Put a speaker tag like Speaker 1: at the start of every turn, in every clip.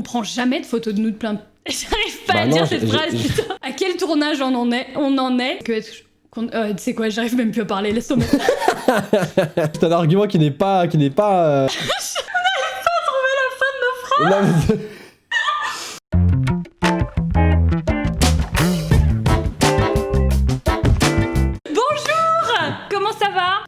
Speaker 1: On prend jamais de photos de nous de plein de... J'arrive pas à dire cette phrase, putain. À quel tournage on en est que... Tu sais quoi, j'arrive même plus à parler, laisse tomber.
Speaker 2: C'est un argument qui n'est pas...
Speaker 1: On n'arrive pas à trouver la fin de nos phrases.
Speaker 2: Non, mais...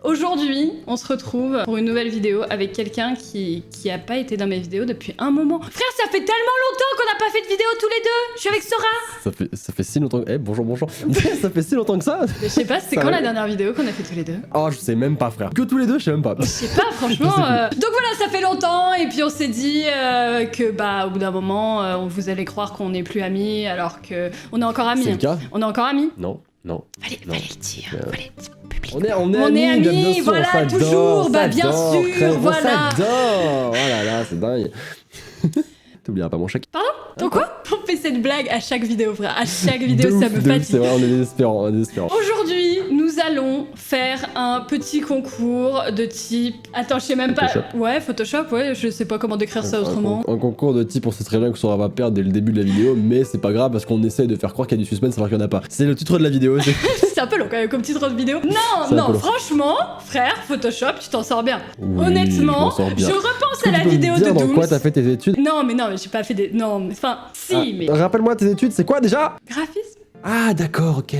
Speaker 1: Aujourd'hui, on se retrouve pour une nouvelle vidéo avec quelqu'un qui a pas été dans mes vidéos depuis un moment. Frère, ça fait tellement longtemps qu'on n'a pas fait de vidéo tous les deux. Je suis avec Sora.
Speaker 2: Ça fait si longtemps que... Eh, bonjour. Ça fait si longtemps que ça.
Speaker 1: Je sais pas, c'était quand la dernière vidéo qu'on a fait tous les deux?
Speaker 2: Oh, je sais même pas, frère. Que tous les deux, je sais même pas.
Speaker 1: Je sais pas, franchement. Donc voilà, ça fait longtemps et puis on s'est dit que au bout d'un moment, vous allez croire qu'on n'est plus amis alors que on est encore amis.
Speaker 2: C'est le cas?
Speaker 1: On est encore amis?
Speaker 2: Non.
Speaker 1: Fallait le dire. Fallait
Speaker 2: On est amis,
Speaker 1: voilà, toujours, bien sûr, voilà.
Speaker 2: Oh là là, c'est dingue. T'oublieras pas mon chèque.
Speaker 1: Pardon? Ton quoi? On fait cette blague à chaque vidéo, frère. À chaque vidéo, ça me fatigue.
Speaker 2: C'est vrai, on est désespérants.
Speaker 1: Aujourd'hui, nous allons faire un petit concours de type... Attends, je sais même pas...
Speaker 2: Photoshop.
Speaker 1: Ouais, Photoshop, ouais, je sais pas comment décrire ça autrement.
Speaker 2: Un concours de type, on sait très bien que Sora va perdre dès le début de la vidéo, mais c'est pas grave parce qu'on essaye de faire croire qu'il y a du suspense alors qu'il y en a pas. C'est le titre de la vidéo.
Speaker 1: C'est un peu long quand même comme titre de vidéo. Non, franchement, frère, Photoshop, tu t'en sors bien.
Speaker 2: Oui,
Speaker 1: honnêtement, je repense à la vidéo de Dooms.
Speaker 2: Dans quoi t'as fait tes études?
Speaker 1: Non, mais j'ai pas fait des... Non, mais enfin, si, mais...
Speaker 2: Rappelle-moi tes études, c'est quoi déjà?
Speaker 1: Graphisme.
Speaker 2: Ah d'accord, ok.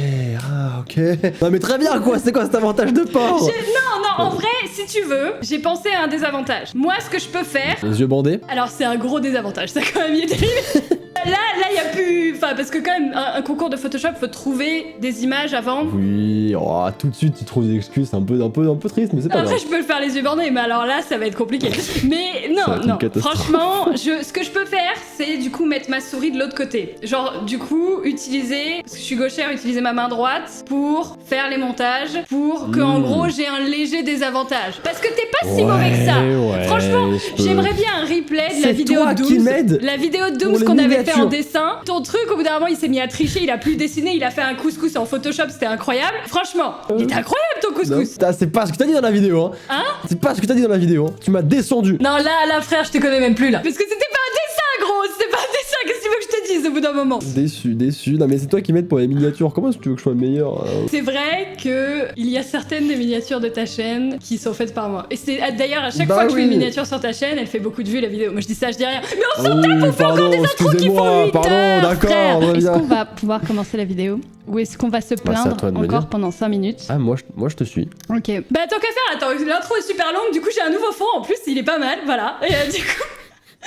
Speaker 2: Non mais très bien quoi, c'est quoi cet avantage de port?
Speaker 1: Non, en vrai, si tu veux, j'ai pensé à un désavantage. Moi, ce que je peux faire...
Speaker 2: Les yeux bandés?
Speaker 1: Alors, c'est un gros désavantage, ça quand même y est. Là, il y a plus... Enfin, parce que quand même, un concours de Photoshop, faut trouver des images avant.
Speaker 2: Oui, tout de suite, tu trouves des excuses, c'est un peu triste, mais c'est pas grave.
Speaker 1: Après, je peux le faire les yeux bandés, mais alors là, ça va être compliqué. Mais non, franchement, ce que je peux faire, c'est du coup mettre ma souris de l'autre côté. Genre, du coup, utiliser, parce que je suis gauchère, utiliser ma main droite pour faire les montages, pour que en gros, j'ai un léger désavantage. Parce que t'es pas si mauvais que ça. Franchement, j'aimerais bien un replay de la vidéo de Dooms. La vidéo de Dooms qu'on avait fait en dessin. Ton truc, au bout d'un moment, il s'est mis à tricher, il a plus dessiné, il a fait un couscous en Photoshop, c'était incroyable. Franchement, il était incroyable ton couscous.
Speaker 2: C'est pas ce que t'as dit dans la vidéo, hein. C'est pas ce que t'as dit dans la vidéo, hein. Tu m'as descendu.
Speaker 1: Non, là, frère, je te connais même plus, là. Parce que c'était pas un dessin, gros. C'était pas un dessin. Qu'est-ce que tu veux que je te dise au bout d'un moment?
Speaker 2: Déçu. Non, mais c'est toi qui m'aides pour les miniatures. Comment est-ce que tu veux que je sois meilleur?
Speaker 1: C'est vrai que il y a certaines des miniatures de ta chaîne qui sont faites par moi. Et c'est d'ailleurs à chaque fois que je fais une miniature sur ta chaîne, elle fait beaucoup de vues la vidéo. Moi je dis ça, je dis rien. Mais on s'en tape, on fait encore des intros qui font 8 heures.
Speaker 2: D'accord.
Speaker 1: Est-ce qu'on va pouvoir commencer la vidéo ou est-ce qu'on va se plaindre encore pendant 5 minutes?
Speaker 2: Ah, moi je te suis.
Speaker 1: Ok. Bah tant qu'à faire, attends, l'intro est super longue, du coup j'ai un nouveau fond en plus, il est pas mal, voilà. Et du coup...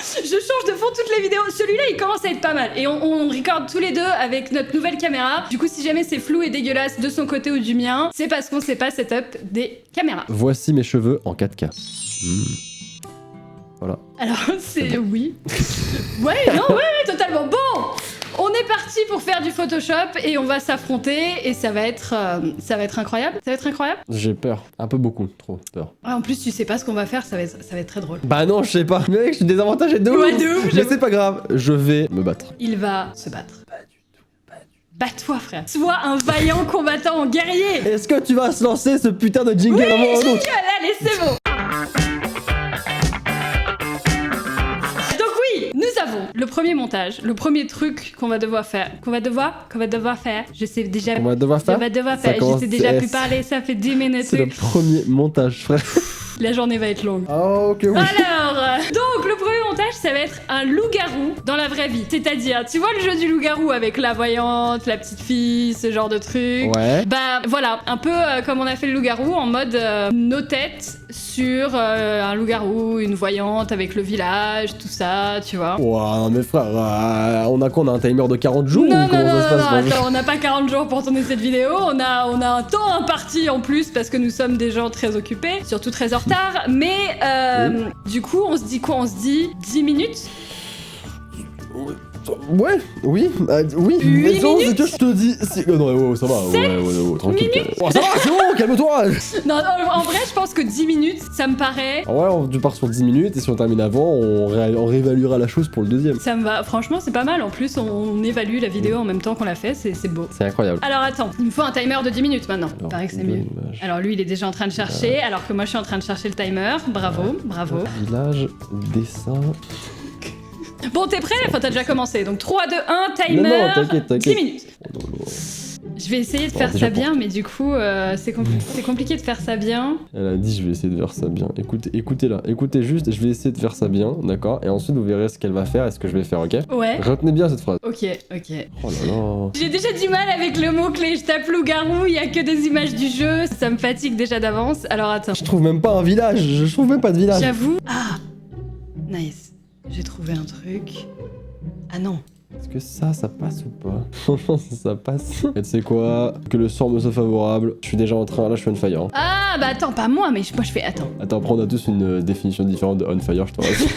Speaker 1: Je change de fond toutes les vidéos. Celui-là, il commence à être pas mal. Et on record tous les deux avec notre nouvelle caméra. Du coup, si jamais c'est flou et dégueulasse de son côté ou du mien, c'est parce qu'on sait pas setup des caméras.
Speaker 2: Voici mes cheveux en 4K. Voilà.
Speaker 1: Alors, c'est... Oui. Ouais, totalement. Bon, on est parti pour faire du Photoshop et on va s'affronter et ça va être incroyable. Ça va être incroyable.
Speaker 2: J'ai peur. Un peu beaucoup. Trop peur.
Speaker 1: Ah, en plus, tu sais pas ce qu'on va faire, ça va être très drôle.
Speaker 2: Bah non, je sais pas. Mec, je suis désavantagé de ouf.
Speaker 1: Ouais, de ouf.
Speaker 2: Mais c'est pas grave. Je vais me battre.
Speaker 1: Il va se battre. Bats-toi, frère. Sois un vaillant combattant, guerrier.
Speaker 2: Est-ce que tu vas se lancer ce putain de jingle
Speaker 1: à
Speaker 2: un moment ou
Speaker 1: jingle,
Speaker 2: l'autre?
Speaker 1: allez, c'est bon. Donc oui, nous avons le premier montage, le premier truc qu'on va devoir faire. Je sais déjà.
Speaker 2: On va devoir faire.
Speaker 1: Je sais déjà plus parler, ça fait 10 minutes.
Speaker 2: C'est le premier montage, frère.
Speaker 1: La journée va être longue.
Speaker 2: Oh, ok, oui.
Speaker 1: Alors, donc le premier montage, ça va être un loup-garou dans la vraie vie. C'est-à-dire, tu vois le jeu du loup-garou avec la voyante, la petite fille, ce genre de truc.
Speaker 2: Ouais.
Speaker 1: Bah voilà, un peu comme on a fait le loup-garou en mode nos têtes sur un loup-garou, une voyante avec le village, tout ça, tu vois.
Speaker 2: Ouah, non mais frère, on a quoi? On a un timer de 40 jours
Speaker 1: non,
Speaker 2: ou comment ça se passe?
Speaker 1: Attends, on n'a pas 40 jours pour tourner cette vidéo, on a un temps imparti en plus parce que nous sommes des gens très occupés, surtout très en retard, mais du coup on se dit quoi? On se dit 10 minutes?
Speaker 2: Ouais, oui, oui.
Speaker 1: 8 minutes.
Speaker 2: C'est que je te dis. Non, ça va, tranquille. Oh, ça va, c'est bon, calme-toi.
Speaker 1: Non, en vrai, je pense que 10 minutes, ça me paraît.
Speaker 2: Ouais, tu pars sur 10 minutes et si on termine avant, on réévaluera la chose pour le deuxième.
Speaker 1: Ça me va, franchement, c'est pas mal. En plus, on évalue la vidéo en même temps qu'on l'a fait, c'est beau.
Speaker 2: C'est incroyable.
Speaker 1: Alors attends, il me faut un timer de 10 minutes maintenant. Il paraît que c'est mieux. Alors lui, il est déjà en train de chercher, alors que moi, je suis en train de chercher le timer. Bravo.
Speaker 2: Village, dessin.
Speaker 1: Bon, t'es prêt? Enfin, t'as déjà commencé. Donc 3, 2, 1, timer.
Speaker 2: Non, t'inquiète.
Speaker 1: 10 minutes.
Speaker 2: Oh, non.
Speaker 1: Je vais essayer de faire ça bien, mais du coup, c'est compliqué de faire ça bien.
Speaker 2: Elle a dit je vais essayer de faire ça bien. Écoutez-la. Écoutez juste, je vais essayer de faire ça bien, d'accord? Et ensuite vous verrez ce qu'elle va faire et ce que je vais faire, ok?
Speaker 1: Ouais.
Speaker 2: Retenez bien cette phrase.
Speaker 1: Ok.
Speaker 2: Oh là là.
Speaker 1: J'ai déjà du mal avec le mot-clé. Je tape loup-garou, il y a que des images du jeu. Ça me fatigue déjà d'avance. Alors attends.
Speaker 2: Je trouve même pas un village. Je trouve même pas de village.
Speaker 1: J'avoue. Ah, nice. J'ai trouvé un truc. Ah non.
Speaker 2: Est-ce que ça passe ou pas? Franchement, ça passe. Et tu sais quoi? Que le sort me soit favorable. Je suis déjà en train, là je suis on fire. Hein.
Speaker 1: Ah bah attends, pas moi, mais moi je fais... Attends.
Speaker 2: Attends, après on a tous une définition différente de on fire, je te rassure.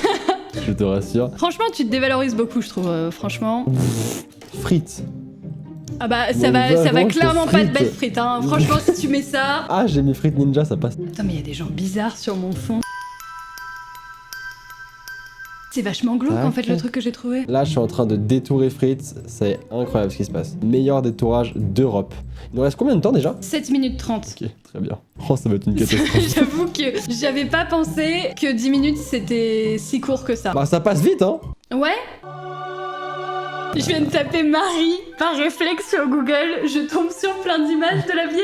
Speaker 2: Je te rassure.
Speaker 1: Franchement, tu te dévalorises beaucoup, je trouve, franchement.
Speaker 2: Frites.
Speaker 1: Ah bah ça va clairement pas être belle frite, hein. Franchement, si tu mets ça...
Speaker 2: Ah, j'ai mis frites ninja, ça passe.
Speaker 1: Attends, mais il y a des gens bizarres sur mon fond. C'est vachement glauque en fait le truc que j'ai trouvé.
Speaker 2: Là, je suis en train de détourer frites. C'est incroyable ce qui se passe. Meilleur détourage d'Europe. Il nous reste combien de temps déjà?
Speaker 1: 7 minutes 30.
Speaker 2: Ok, très bien. Oh, ça va être une catastrophe.
Speaker 1: J'avoue que j'avais pas pensé que 10 minutes c'était si court que ça.
Speaker 2: Bah, ça passe vite, hein?
Speaker 1: Ouais. Je viens de taper Marie par réflexe sur Google. Je tombe sur plein d'images de la Vierge.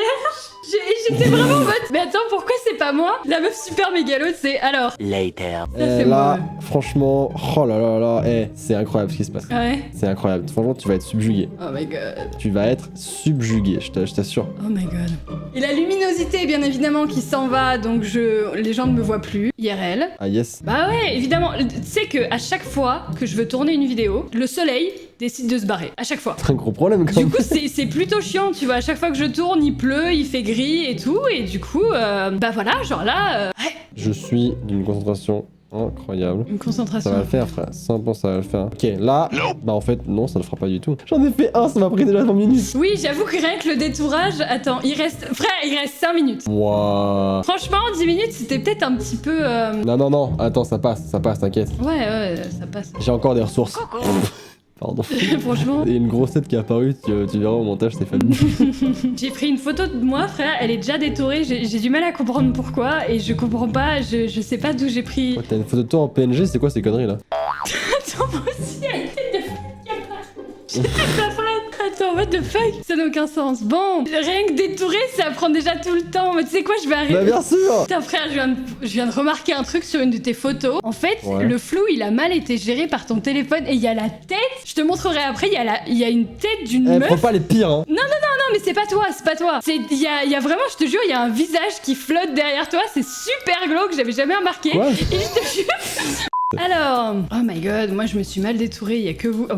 Speaker 1: J'étais vraiment en mode, mais attends, pourquoi c'est pas moi? La meuf super mégalo, c'est alors.
Speaker 3: Later.
Speaker 2: Là, franchement, oh là là là, c'est incroyable ce qui se passe.
Speaker 1: Ouais.
Speaker 2: C'est incroyable. Franchement, tu vas être subjugué.
Speaker 1: Oh my god.
Speaker 2: Tu vas être subjugué, je t'assure.
Speaker 1: Oh my god. Et la luminosité, bien évidemment, qui s'en va, donc les gens ne me voient plus. IRL.
Speaker 2: Ah yes.
Speaker 1: Bah ouais, évidemment. Tu sais que à chaque fois que je veux tourner une vidéo, le soleil décide de se barrer. À chaque fois.
Speaker 2: C'est un gros problème quand
Speaker 1: Du
Speaker 2: même.
Speaker 1: coup, c'est plutôt chiant, tu vois. À chaque fois que je tourne, il pleut, il fait gris et tout. Et du coup, bah voilà, genre là... ouais.
Speaker 2: Je suis d'une concentration incroyable.
Speaker 1: Une concentration.
Speaker 2: Ça va le faire, frère. 100% ça va le faire. Ok, là, bah en fait, non, ça le fera pas du tout. J'en ai fait un, ça m'a pris déjà 20 minutes.
Speaker 1: Oui, j'avoue que rien que le détourage... Attends, il reste 5 minutes.
Speaker 2: Wouah.
Speaker 1: Franchement, 10 minutes, c'était peut-être un petit peu...
Speaker 2: Non, attends, ça passe, t'inquiète.
Speaker 1: Ouais, ça passe.
Speaker 2: J'ai encore des ressources. Pardon.
Speaker 1: Franchement.
Speaker 2: Il y a une grosse tête qui est apparue, tu verras au montage, c'est fabuleux.
Speaker 1: J'ai pris une photo de moi, frère, elle est déjà détourée, j'ai du mal à comprendre pourquoi, et je comprends pas, je sais pas d'où j'ai pris...
Speaker 2: Oh, t'as une photo de toi en PNG, c'est quoi ces conneries là?
Speaker 1: Attends, moi aussi, elle était de... J'étais pas prête. Attends, what the fuck? Ça n'a aucun sens. Bon, rien que détourer, ça prend déjà tout le temps. Mais tu sais quoi, je vais arrêter.
Speaker 2: Bah bien sûr.
Speaker 1: Putain frère, je viens de remarquer un truc sur une de tes photos. En fait, le flou, il a mal été géré par ton téléphone et il y a la tête. Je te montrerai après, il y a une tête d'une meuf.
Speaker 2: Prends pas les pires, hein.
Speaker 1: Non, mais c'est pas toi. Il y a vraiment, je te jure, il y a un visage qui flotte derrière toi. C'est super glauque, j'avais jamais remarqué.
Speaker 2: Quoi?
Speaker 1: Et je te jure... Alors, oh my god, moi je me suis mal détourée, il y a que vous. Oh,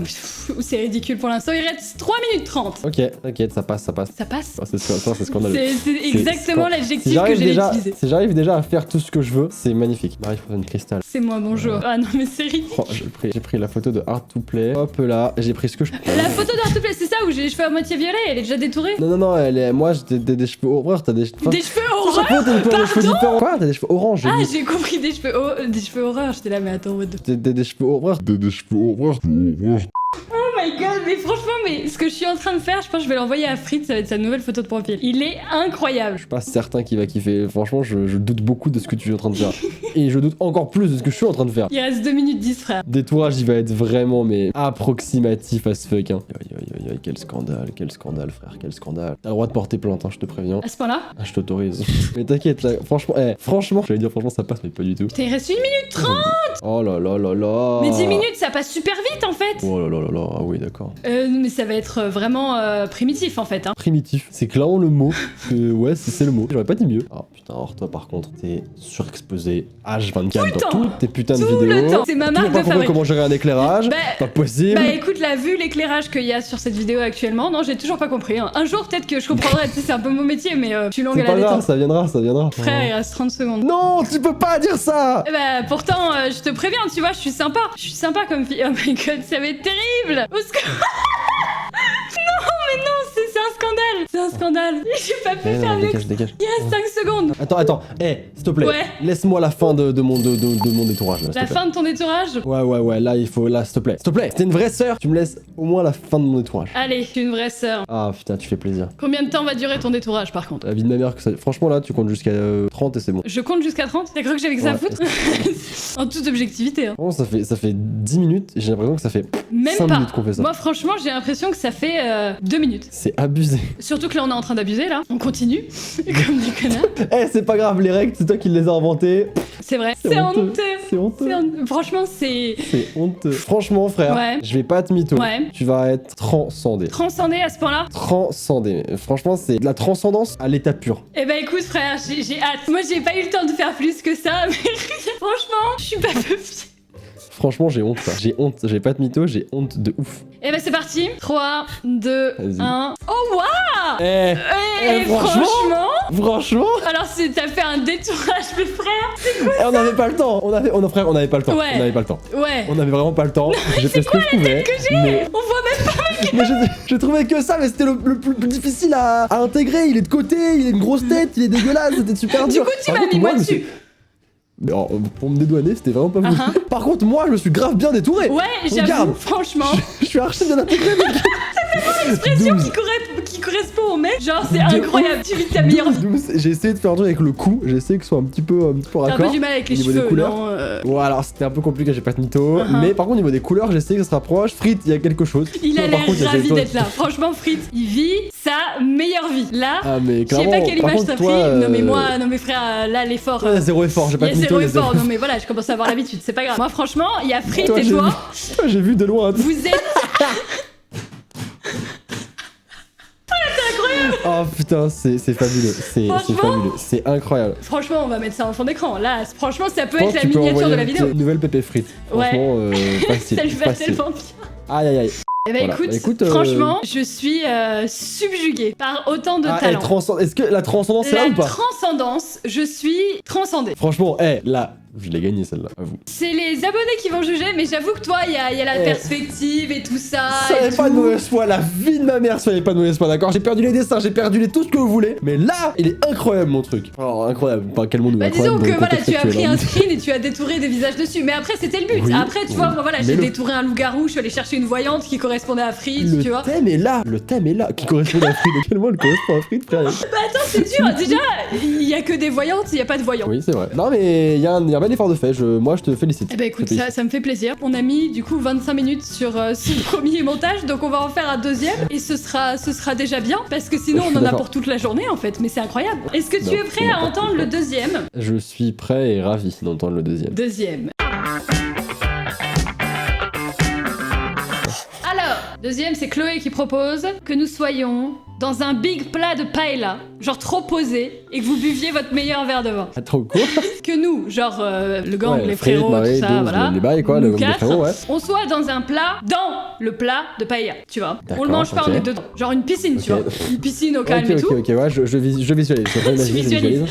Speaker 1: c'est ridicule pour l'instant, il reste 3 minutes 30.
Speaker 2: Ok, t'inquiète, ça passe.
Speaker 1: Ça passe?
Speaker 2: Oh, c'est scandaleux.
Speaker 1: C'est exactement l'adjectif que j'ai utilisé.
Speaker 2: Si j'arrive déjà à faire tout ce que je veux, c'est magnifique. Marie, faut une cristal.
Speaker 1: C'est moi, bonjour. Ah non, mais c'est ridicule.
Speaker 2: Oh, j'ai pris la photo de Art to Play. Hop là, j'ai pris ce que je peux.
Speaker 1: La photo d'Art to Play, c'est ça où j'ai les cheveux à moitié violets, elle est déjà détourée?
Speaker 2: Non, moi j'ai des cheveux horreurs, t'as des cheveux.
Speaker 1: Des cheveux horreurs?
Speaker 2: T'as des cheveux différents. Quoi? T'as des cheveux orange.
Speaker 1: Ah, j'ai compris des cheveux horreurs, j'étais là, mais attends, what the...
Speaker 2: Des cheveux horreurs. Des cheveux horreurs.
Speaker 1: Oh my god, mais franchement, mais ce que je suis en train de faire, je pense que je vais l'envoyer à Fritz, ça va être sa nouvelle photo de profil. Il est incroyable.
Speaker 2: Je suis pas certain qu'il va kiffer. Franchement, je doute beaucoup de ce que tu es en train de faire. Et je doute encore plus de ce que je suis en train de faire.
Speaker 1: Il reste 2 minutes 10, frère.
Speaker 2: Détourage, il va être vraiment, mais approximatif as fuck, hein. Aïe, quel scandale, frère, quel scandale. T'as le droit de porter plainte, hein, je te préviens.
Speaker 1: À ce point-là?
Speaker 2: Ah, je t'autorise. Mais t'inquiète, là, franchement, j'allais dire franchement ça passe, mais pas du tout.
Speaker 1: Putain, il reste 1 minute 30.
Speaker 2: Oh là là là là.
Speaker 1: Mais 10 minutes, ça passe super vite, en fait.
Speaker 2: Oh là là là là, ah oui, d'accord.
Speaker 1: Mais ça va être vraiment primitif, en fait, hein.
Speaker 2: Primitif, c'est clairement le mot. Ouais, c'est le mot. J'aurais pas dit mieux. Ah putain, alors toi par contre, t'es surexposé H24 dans toutes tes putains de vidéos.
Speaker 1: Le temps. C'est ma marque de fabrique.
Speaker 2: Comment gérer un éclairage. Pas possible.
Speaker 1: Bah écoute, là, vu l'éclairage qu'il y a sur cette vidéo actuellement, non, j'ai toujours pas compris. Hein. Un jour, peut-être que je comprendrai, tu sais, c'est un peu mon métier, mais je suis longue à la détente.
Speaker 2: C'est pas grave, ça viendra.
Speaker 1: Frère, il reste 30 secondes.
Speaker 2: Non, tu peux pas dire ça.
Speaker 1: Bah pourtant, je te préviens, tu vois, je suis sympa. Je suis sympa comme fille. Oh my god, ça va être terrible. Au secours. Non, mais non, c'est un scandale. C'est C'est un scandale. J'ai pas pu faire mieux.
Speaker 2: Dégage.
Speaker 1: Il reste 5 secondes.
Speaker 2: Attends, s'il te plaît.
Speaker 1: Ouais.
Speaker 2: Laisse-moi la fin de mon détourage. Là,
Speaker 1: La fin de ton détourage?
Speaker 2: Ouais, là, s'il te plaît. T'es une vraie sœur, tu me laisses au moins la fin de mon détourage.
Speaker 1: Allez, je suis une vraie sœur.
Speaker 2: Ah putain, tu fais plaisir.
Speaker 1: Combien de temps va durer ton détourage par contre?
Speaker 2: La vie de ma mère, franchement là, tu comptes jusqu'à 30 et c'est bon.
Speaker 1: Je compte jusqu'à 30? T'as cru que j'avais que ça à foutre? En toute objectivité. Hein.
Speaker 2: Bon, ça fait 10 minutes et j'ai l'impression que ça fait
Speaker 1: Même
Speaker 2: 5
Speaker 1: pas.
Speaker 2: minutes qu'on fait ça.
Speaker 1: Moi franchement j'ai l'impression que ça fait 2 minutes.
Speaker 2: C'est abusé.
Speaker 1: Surtout que là on est en train d'abuser là. On continue. Comme des connards.
Speaker 2: C'est pas grave, les règles, c'est toi qui les as inventées.
Speaker 1: C'est vrai.
Speaker 2: C'est honteux.
Speaker 1: Franchement c'est
Speaker 2: honteux. Franchement frère, je vais pas te mytho. Tu vas être transcendé.
Speaker 1: Transcendé à ce point-là?
Speaker 2: Transcendé. Franchement, c'est de la transcendance à l'état pur.
Speaker 1: Eh ben écoute frère, j'ai hâte. Moi j'ai pas eu le temps de faire plus que ça, mais franchement, je suis pas peu fière.
Speaker 2: Franchement, j'ai honte, ça. J'ai honte. J'ai pas de mytho, j'ai honte de ouf.
Speaker 1: Eh ben c'est parti. 3, 2, 1. Oh waouh!
Speaker 2: Franchement.
Speaker 1: Alors t'as fait un détourage, mes frères. C'est quoi ça?
Speaker 2: On n'avait pas le temps. On avait pas le temps.
Speaker 1: Ouais.
Speaker 2: On avait pas le temps.
Speaker 1: Ouais.
Speaker 2: On avait vraiment pas le temps. J'ai fait ce que je pouvais. Mais...
Speaker 1: On voit même pas.
Speaker 2: Mais je trouvais que ça, mais c'était le plus difficile à intégrer. Il est de côté, il a une grosse tête, il est dégueulasse, c'était super dur.
Speaker 1: Du coup, tu m'as mis moi dessus.
Speaker 2: Alors, pour me dédouaner, c'était vraiment pas voulu. Par contre, moi, je me suis grave bien détouré.
Speaker 1: Ouais, j'avoue, franchement.
Speaker 2: Je suis archi bien intégré, mec.
Speaker 1: C'est vraiment l'expression qui correspond au mec. Genre, c'est incroyable. Tu vis ta meilleure.
Speaker 2: J'ai essayé de faire un truc avec le cou. J'ai essayé que ce soit un petit peu raccord.
Speaker 1: T'as un peu du mal avec les cheveux, non
Speaker 2: Ouais, alors c'était un peu compliqué, j'ai pas de mytho. Mais par contre, au niveau des couleurs, j'ai essayé que ça se rapproche. Frites, il y a quelque chose.
Speaker 1: Il a l'air ravi d'être là. Franchement, Frites, il vit sa meilleure vie. Là, je sais pas quelle image t'as pris. Non, mais frère, là, l'effort.
Speaker 2: Zéro effort, j'ai pas de mytho.
Speaker 1: Zéro effort. Non, mais voilà, je commence à avoir l'habitude, c'est pas grave. Moi, franchement, il y a Frites et toi.
Speaker 2: J'ai vu de loin.
Speaker 1: Vous êtes.
Speaker 2: Oh putain, c'est fabuleux, c'est fabuleux, c'est incroyable.
Speaker 1: Franchement, on va mettre ça en fond d'écran. Là, franchement, ça peut être la miniature de la vidéo.
Speaker 2: Nouvelle pépé frites. Franchement, facile.
Speaker 1: Ça lui va tellement bien.
Speaker 2: Aïe.
Speaker 1: Eh ben écoute, franchement, je suis subjuguée par autant de talent.
Speaker 2: Est-ce que la transcendance c'est là ou pas?
Speaker 1: La transcendance, je suis transcendée.
Speaker 2: Franchement, là, je l'ai gagné celle-là, à vous.
Speaker 1: C'est les abonnés qui vont juger, mais j'avoue que toi, il y a la perspective et tout ça.
Speaker 2: Soyez pas de mauvaise foi, la vie de ma mère, soyez pas de mauvaise foi, d'accord? J'ai perdu les dessins, j'ai perdu tout ce que vous voulez, mais là, il est incroyable mon truc. Oh, incroyable, pas quel monde
Speaker 1: bah
Speaker 2: incroyable.
Speaker 1: Disons que voilà, tu as pris un screen et tu as détouré des visages dessus, mais après c'était le but. Oui, après, tu vois, moi voilà, j'ai détouré un loup-garou, je suis allé chercher une voyante qui correspondait à Frites, tu vois.
Speaker 2: Le thème est là, qui correspond à Frites. De quel mois elle correspond à Frites, frère?
Speaker 1: Bah attends, c'est dur, déjà, il y a que des voyantes, il y a pas de voyants.
Speaker 2: Oui, c'est vrai. Non, mais il y a un bel effort de fait, moi je te félicite.
Speaker 1: Eh bah écoute, ça me fait plaisir. On a mis du coup 25 minutes sur ce premier montage, donc on va en faire un deuxième et ce sera déjà bien parce que sinon on en a pour toute la journée en fait, mais c'est incroyable. Est-ce que tu es prêt à entendre le deuxième?
Speaker 2: Je suis prêt et ravi d'entendre le deuxième.
Speaker 1: Alors, deuxième, c'est Chloé qui propose que nous soyons dans un big plat de paella, genre trop posé, et que vous buviez votre meilleur verre de vin.
Speaker 2: Trop quoi?
Speaker 1: Que nous, genre le gang, les frérots, tout ça, voilà.
Speaker 2: Les bails quoi, le gang des frérots, ouais.
Speaker 1: On soit dans un plat, dans le plat de paella, tu vois. On le mange pas, on est dedans. Genre une piscine, tu vois. Une piscine au calme et tout.
Speaker 2: Ok, ouais, je visualise.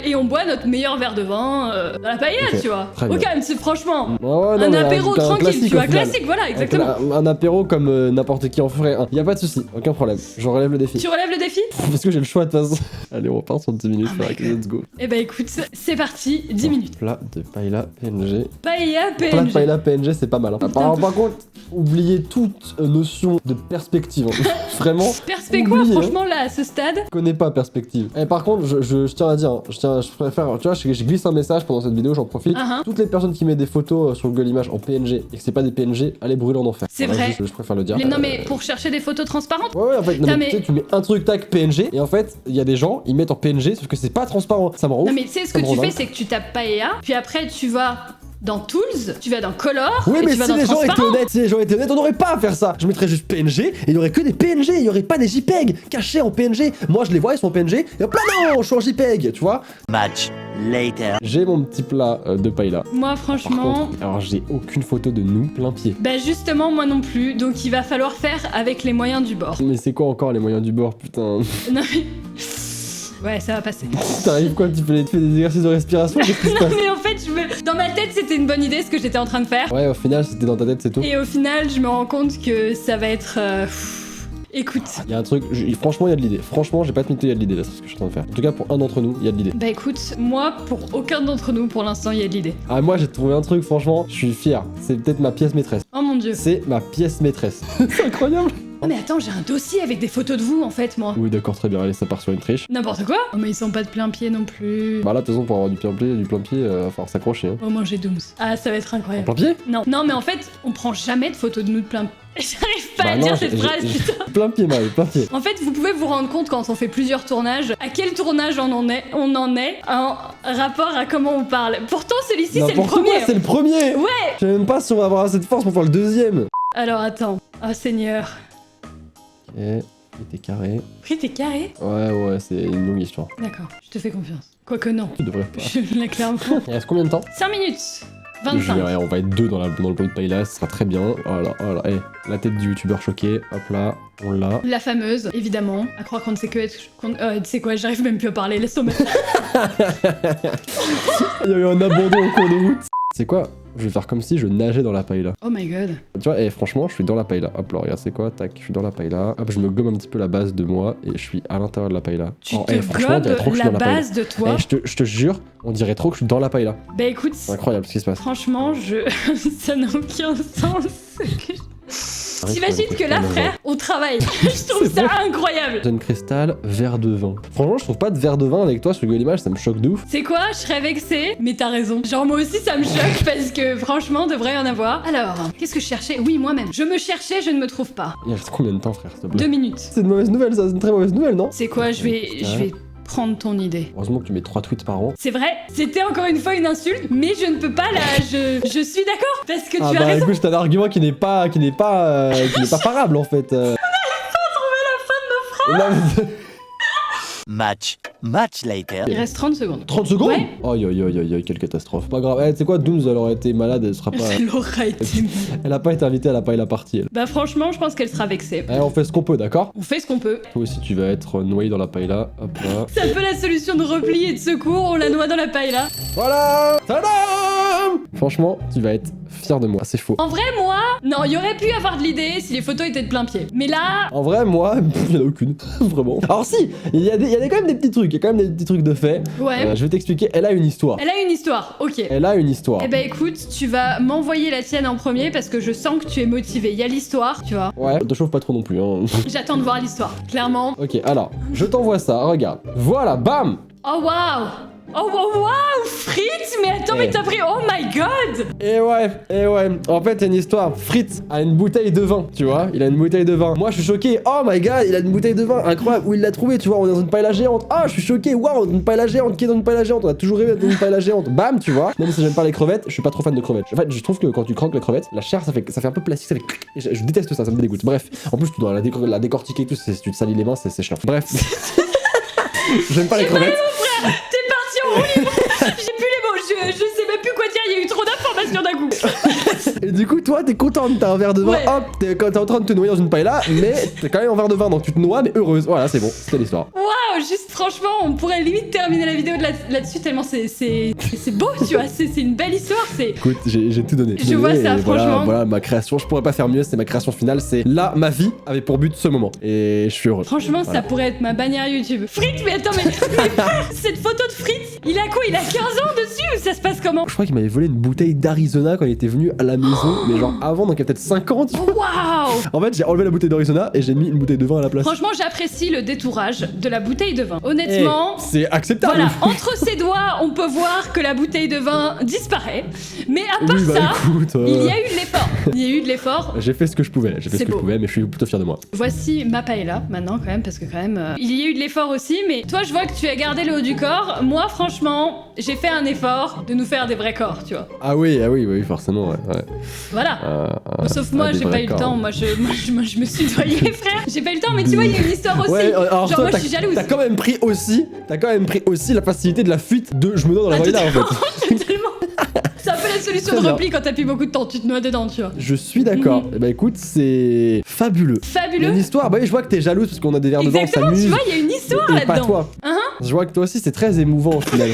Speaker 1: Et on boit notre meilleur verre de vin dans la paella, tu vois. Au calme, c'est franchement un apéro tranquille, tu vois. Classique, voilà, exactement.
Speaker 2: Un apéro comme n'importe qui en ferait un. Y a pas de souci, aucun problème. Je relève le défi.
Speaker 1: Tu relèves le défi?
Speaker 2: Parce que j'ai le choix de toute façon. Allez, on repart sur 10 minutes, let's go.
Speaker 1: Eh bah écoute, c'est parti, 10 minutes.
Speaker 2: Plat de paella PNG.
Speaker 1: Paella PNG.
Speaker 2: Plat de paella PNG, c'est pas mal. Hein. Par contre, oubliez toute notion de perspective. Hein. Vraiment.
Speaker 1: Perspective quoi, franchement, là, à ce stade?
Speaker 2: Je connais pas perspective. Et par contre, je tiens à dire, hein, je préfère, tu vois, je glisse un message pendant cette vidéo, j'en profite. Toutes les personnes qui mettent des photos sur Google Images en PNG et que c'est pas des PNG, allez brûler en enfer.
Speaker 1: C'est vrai.
Speaker 2: Je préfère le dire.
Speaker 1: Non, mais pour chercher des photos transparentes?
Speaker 2: Ouais, en fait, non, mais tu sais, tu mets un truc tac PNG et en fait, il y a des gens, ils mettent en PNG sauf que c'est pas transparent. Ça me rend ouf.
Speaker 1: Non, mais tu sais, ce que tu fais, c'est que tu tapes paella, puis après, tu vas dans Tools, tu vas dans Color,
Speaker 2: oui,
Speaker 1: et
Speaker 2: mais
Speaker 1: tu vas
Speaker 2: si
Speaker 1: dans
Speaker 2: les gens étaient
Speaker 1: Transparent.
Speaker 2: honnêtes, on n'aurait pas à faire ça. Je mettrais juste PNG et il y aurait que des PNG, il y aurait pas des JPEG cachés en PNG. Moi, je les vois, ils sont en PNG et hop là, non, je suis en JPEG, tu vois.
Speaker 3: Much later.
Speaker 2: J'ai mon petit plat de paella.
Speaker 1: Moi, franchement.
Speaker 2: Par contre, alors j'ai aucune photo de nous plein pied.
Speaker 1: Bah, justement, moi non plus. Donc, il va falloir faire avec les moyens du bord.
Speaker 2: Mais c'est quoi encore les moyens du bord, putain?
Speaker 1: Non, mais. Ouais, ça va passer.
Speaker 2: T'arrives quoi? Tu fais des exercices de respiration? Qu'est-ce qui se passe?
Speaker 1: Non, mais en fait, dans ma tête, c'était une bonne idée ce que j'étais en train de faire.
Speaker 2: Ouais, au final, c'était dans ta tête, c'est tout.
Speaker 1: Et au final, je me rends compte que ça va être. Écoute.
Speaker 2: Il y a un truc, franchement, il y a de l'idée. Franchement, j'ai pas de mytho, il y a de l'idée là, c'est ce que je suis en train de faire. En tout cas, pour un d'entre nous, il y a de l'idée.
Speaker 1: Bah écoute, moi, pour aucun d'entre nous, pour l'instant, il y a de l'idée.
Speaker 2: Ah, moi, j'ai trouvé un truc, franchement, je suis fier. C'est peut-être ma pièce maîtresse.
Speaker 1: Oh mon dieu.
Speaker 2: C'est ma pièce maîtresse. C'est incroyable.
Speaker 1: Oh mais attends, j'ai un dossier avec des photos de vous en fait, moi.
Speaker 2: Oui, d'accord, très bien. Allez, ça part sur une triche.
Speaker 1: N'importe quoi. Oh mais ils sont pas de plein pied non plus.
Speaker 2: Bah là, de toute façon, pour avoir du plein pied, va falloir s'accrocher. Hein.
Speaker 1: Oh moi j'ai Dooms. Ah, ça va être incroyable.
Speaker 2: Plein pied?
Speaker 1: Non, non mais en fait, on prend jamais de photos de nous de plein pied. J'arrive pas à dire cette phrase, putain.
Speaker 2: Plein pied, mal, plein pied.
Speaker 1: En fait, vous pouvez vous rendre compte quand on fait plusieurs tournages, à quel tournage on en est en rapport à comment on parle. Pourtant, celui-ci, c'est le premier.
Speaker 2: C'est le premier.
Speaker 1: Ouais.
Speaker 2: Je sais même pas si on va avoir assez de force pour faire le deuxième.
Speaker 1: Alors attends. Oh Seigneur.
Speaker 2: Ok, t'es carré.
Speaker 1: Après, t'es carré?
Speaker 2: Ouais, c'est une longue histoire.
Speaker 1: D'accord, je te fais confiance. Quoique non.
Speaker 2: Tu devrais pas.
Speaker 1: Je la clairement.
Speaker 2: Il reste combien de temps?
Speaker 1: 5 minutes. 25.
Speaker 2: On va être deux dans le pot de paille là, ce sera très bien. Voilà. Hey, la tête du youtubeur choqué, hop là, on l'a.
Speaker 1: La fameuse, évidemment. À croire qu'on ne sait que être. Tu sais quoi, j'arrive même plus à parler, laisse tomber.
Speaker 2: Il y a eu un abandon au cours de route. C'est quoi? Je vais faire comme si je nageais dans la paille là.
Speaker 1: Oh my god.
Speaker 2: Tu vois, franchement, je suis dans la paille là. Hop là, regarde, c'est quoi? Tac, je suis dans la paille là. Hop, je me gomme un petit peu la base de moi et je suis à l'intérieur de la paille là.
Speaker 1: Tu te gobes la base de toi?
Speaker 2: Je te jure, on dirait trop que je suis dans la paille là.
Speaker 1: Bah écoute,
Speaker 2: c'est incroyable ce qui se passe.
Speaker 1: Franchement, ça n'a aucun sens. T'imagines que là, frère, on travaille. Je trouve ça incroyable.
Speaker 2: Jeune cristal, verre de vin. Franchement, je trouve pas de verre de vin avec toi sur Google Images, ça me choque de ouf.
Speaker 1: C'est quoi? Je serais vexée, mais t'as raison. Genre, moi aussi, ça me choque parce que franchement, devrait y en avoir. Alors, qu'est-ce que je cherchais? Oui, moi-même. Je me cherchais, je ne me trouve pas.
Speaker 2: Il reste combien de temps, frère, s'il te plaît?
Speaker 1: 2 minutes.
Speaker 2: C'est une mauvaise nouvelle, ça, c'est une très mauvaise nouvelle, non?
Speaker 1: C'est quoi? Je vais prendre ton idée.
Speaker 2: Heureusement que tu mets 3 tweets par an.
Speaker 1: C'est vrai, c'était encore une fois une insulte, mais je ne peux pas là, je suis d'accord, parce que tu as raison.
Speaker 2: Écoute, c'est un argument qui n'est pas parable en fait.
Speaker 1: On n'arrive pas à trouver la fin de nos phrases.
Speaker 3: Much later.
Speaker 1: Il reste 30 secondes.
Speaker 2: 30 secondes?
Speaker 1: Ouais.
Speaker 2: Aïe, quelle catastrophe. Pas grave, tu sais quoi, Dooms, elle aurait été malade, elle sera pas...
Speaker 1: Elle aura été
Speaker 2: Elle a pas été invitée à la paille la partie, elle.
Speaker 1: Bah franchement, je pense qu'elle sera vexée.
Speaker 2: On fait ce qu'on peut, d'accord?
Speaker 1: On fait ce qu'on peut.
Speaker 2: Toi aussi, tu vas être noyé dans la paille là, hop là.
Speaker 1: C'est un peu la solution de repli et de secours, on la noie dans la paille là.
Speaker 2: Voilà! Tadam! Franchement, tu vas être fier de moi, c'est faux.
Speaker 1: En vrai, moi, non, il y aurait pu avoir de l'idée si les photos étaient de plein pied. Mais là...
Speaker 2: En vrai, moi, il y en a aucune. Vraiment. Alors si, il y a quand même des petits trucs, il y a quand même des petits trucs de fait.
Speaker 1: Ouais.
Speaker 2: Je vais t'expliquer, elle a une histoire.
Speaker 1: Elle a une histoire, ok.
Speaker 2: Elle a une histoire.
Speaker 1: Eh bah écoute, tu vas m'envoyer la tienne en premier parce que je sens que tu es motivé. Il y a l'histoire, tu vois.
Speaker 2: Ouais, te chauffe pas trop non plus, hein.
Speaker 1: J'attends de voir l'histoire, clairement.
Speaker 2: Ok, alors, je t'envoie ça, regarde. Voilà, bam!
Speaker 1: Oh waouh! Oh waouh, Fritz, mais attends, mais t'as pris... Oh my god!
Speaker 2: Et ouais. En fait, il y a une histoire. Fritz a une bouteille de vin, tu vois. Il a une bouteille de vin. Moi, je suis choqué. Oh my god, il a une bouteille de vin. Incroyable. Où il l'a trouvé, tu vois. On est dans une paella géante. Ah, je suis choqué. Waouh, une paella géante. Qui est dans une paella géante? On a toujours rêvé d'être dans une paella géante. Bam, tu vois. Même si j'aime pas les crevettes, je suis pas trop fan de crevettes. En fait, je trouve que quand tu croques les crevettes, la chair, ça fait un peu plastique. Ça fait... Je déteste ça, ça me dégoûte. Bref. En plus, tu dois la décortiquer et tout. Si tu te salis les mains, c'est chiant. Bref. J'aime pas les crevettes.
Speaker 1: T'es parti en roue libre. J'ai plus les mots, je sais même plus quoi dire, il y a eu trop d'informations d'un coup.
Speaker 2: Et du coup, toi, t'es contente, t'as un verre de vin,
Speaker 1: ouais.
Speaker 2: Hop, t'es en train de te noyer dans une paella, mais t'es quand même en verre de vin, donc tu te noies, mais heureuse. Voilà, c'est bon, c'était l'histoire.
Speaker 1: Waouh, juste franchement, on pourrait limite terminer la vidéo là-dessus tellement c'est beau, tu vois, c'est une belle histoire, c'est...
Speaker 2: Écoute, j'ai tout donné.
Speaker 1: Je vois ça, franchement.
Speaker 2: Voilà, ma création, je pourrais pas faire mieux, c'est ma création finale, c'est là, ma vie avait pour but ce moment. Et je suis heureux.
Speaker 1: Franchement, ça pourrait être ma bannière YouTube. Fritz, mais attends, mais cette photo de Fritz, il a quoi? Il a 15 ans dessus ou ça se passe comment?
Speaker 2: Je crois qu'il m'avait volé une bouteille d'Arizona quand il était venu à la maison, mais genre avant, donc il y a peut-être 50.
Speaker 1: Waouh!
Speaker 2: En fait, j'ai enlevé la bouteille d'Arizona et j'ai mis une bouteille de vin à la place.
Speaker 1: Franchement, j'apprécie le détourage de la bouteille de vin. Honnêtement,
Speaker 2: c'est acceptable.
Speaker 1: Voilà, entre ses doigts, on peut voir que la bouteille de vin disparaît. Mais à part ça,
Speaker 2: écoute,
Speaker 1: il y a eu de l'effort. Il y a eu de l'effort.
Speaker 2: J'ai fait ce que je pouvais, mais je suis plutôt fier de moi.
Speaker 1: Voici ma paella maintenant quand même, parce que quand même, il y a eu de l'effort aussi. Mais toi, je vois que tu as gardé le haut du corps. Moi, franchement, j'ai fait un effort de nous faire des vrais corps, tu vois.
Speaker 2: Ah oui, forcément, ouais.
Speaker 1: Voilà. Sauf moi, j'ai pas eu le temps. Moi, je me suis noyée, frère. J'ai pas eu le temps, mais tu vois, il y a une histoire aussi.
Speaker 2: Ouais, alors
Speaker 1: genre,
Speaker 2: toi,
Speaker 1: moi, je suis jalouse.
Speaker 2: T'as quand même pris aussi la facilité de la fuite de je me noie dans la paella en fait.
Speaker 1: Totalement. C'est un peu la solution de repli quand t'as plus beaucoup de temps, tu te noies dedans, tu vois.
Speaker 2: Je suis d'accord. Bah écoute, c'est fabuleux. Il y a une histoire. Bah oui, je vois que t'es jalouse parce qu'on a des verres de vin, on s'amuse.
Speaker 1: Tu vois, il y a une histoire là-dedans.
Speaker 2: Pas toi. Je vois que toi aussi, c'est très émouvant au final.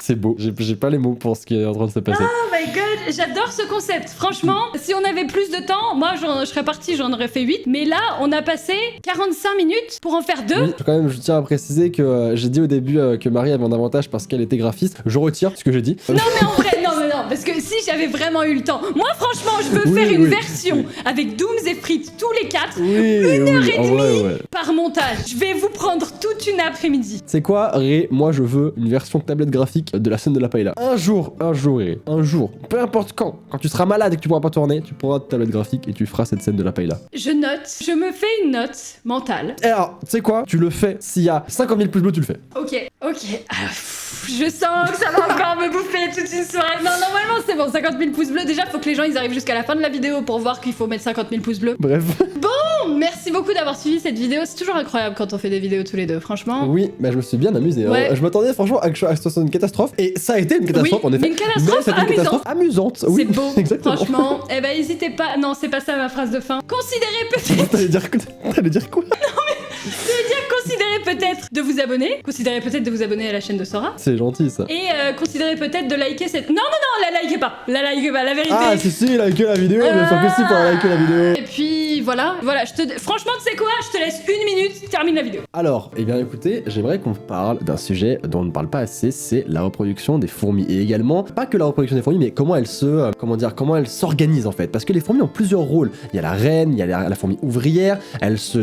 Speaker 2: C'est beau. J'ai pas les mots pour ce qui est en train de se passer.
Speaker 1: Oh my god, j'adore ce concept. Franchement, si on avait plus de temps, moi je serais partie, j'en aurais fait 8. Mais là, on a passé 45 minutes pour en faire 2.
Speaker 2: Oui, quand même, je tiens à préciser que j'ai dit au début que Marie avait un avantage parce qu'elle était graphiste. Je retire ce que j'ai dit.
Speaker 1: Non, mais en vrai, non, parce que si j'avais vraiment eu le temps. Moi, franchement, je veux faire une version avec Dooms et Frites tous les 4. 1h30 par montage. Je vais vous prendre toute une après-midi.
Speaker 2: C'est quoi, Ré? Moi, je veux une version tablette graphique de la scène de la paella. Un jour, Ré. Un jour. Peu importe quand tu seras malade et que tu pourras pas tourner, tu pourras ta tablette graphique et tu feras cette scène de la paella.
Speaker 1: Je note. Je me fais une note mentale.
Speaker 2: Et alors, tu sais quoi? Tu le fais. S'il y a 50 000 pouces bleus, tu le fais.
Speaker 1: Ok. Je sens que ça va encore me bouffer toute une soirée. Non, normalement, c'est bon. 50 000 pouces bleus. Déjà, faut que les gens ils arrivent jusqu'à la fin de la vidéo pour voir qu'il faut mettre 50 000 pouces bleus.
Speaker 2: Bref.
Speaker 1: Bon, merci beaucoup d'avoir suivi cette vidéo. C'est toujours incroyable quand on fait des vidéos tous les deux, franchement.
Speaker 2: Oui, mais je me suis bien amusé.
Speaker 1: Ouais.
Speaker 2: Je m'attendais franchement à que ce soit une catastrophe. Et ça a été une catastrophe, en effet.
Speaker 1: Une catastrophe
Speaker 2: mais une catastrophe amusante. Oui,
Speaker 1: c'est beau,
Speaker 2: exactement.
Speaker 1: Franchement. Eh ben, n'hésitez pas. Non, c'est pas ça ma phrase de fin. Considérez peut-être.
Speaker 2: T'allais dire quoi?
Speaker 1: Considérez peut-être de vous abonner. Considérez peut-être de vous abonner à la chaîne de Sora.
Speaker 2: C'est gentil ça.
Speaker 1: Et considérez peut-être de liker cette. Non, la likez pas. La likez pas, la vérité.
Speaker 2: Ah, si, like la vidéo. Bien sûr que si, pour liker la vidéo.
Speaker 1: Et puis voilà. Franchement, tu sais quoi? Je te laisse 1 minute, termine la vidéo.
Speaker 2: Alors, eh bien écoutez, j'aimerais qu'on parle d'un sujet dont on ne parle pas assez, c'est la reproduction des fourmis. Et également, pas que la reproduction des fourmis, mais comment elles s'organisent en fait. Parce que les fourmis ont plusieurs rôles. Il y a la reine, il y a la fourmi ouvrière, elles se